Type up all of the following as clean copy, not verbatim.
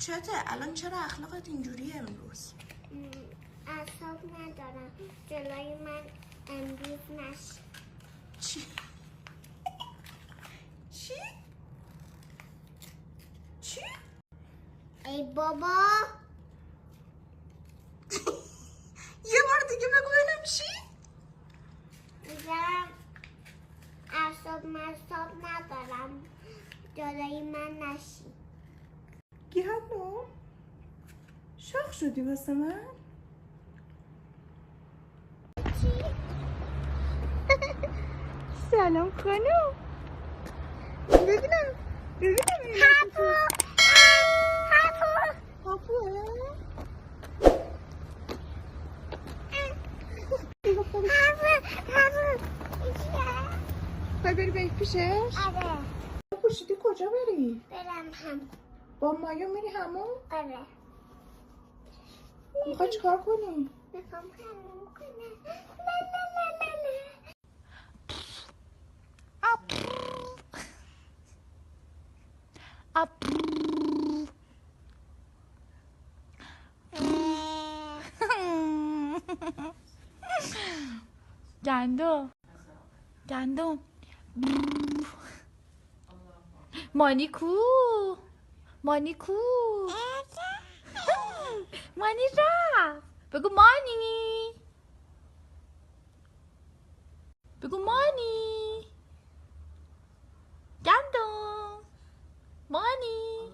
چته؟ الان چرا اخلاقت اینجوریه امروز؟ اعصاب ندارم، جلوی من امروز نشه. چی؟ چی؟ چی؟ ای بابا یه بار دیگه بگو ببینم چی؟ میگم اعصاب ندارم، جلوی من نشی. گیلک شاخ شدی واسه من؟ سلام خانم. ببینم هاپوه؟ بری بری پیشش؟ آره. پوشیدی کجا بری؟ برم هم. با مایو میری همون؟ آره. میخوای چیکار کنی؟ میخوام همون کنم. گندم مانی کو مانی رفت. بگو مانی گندم مانی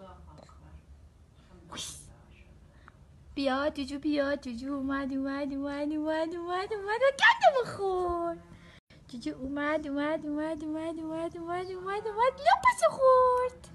بیا جوجو اومد گندم خور. جوجو اومد لپس خورد.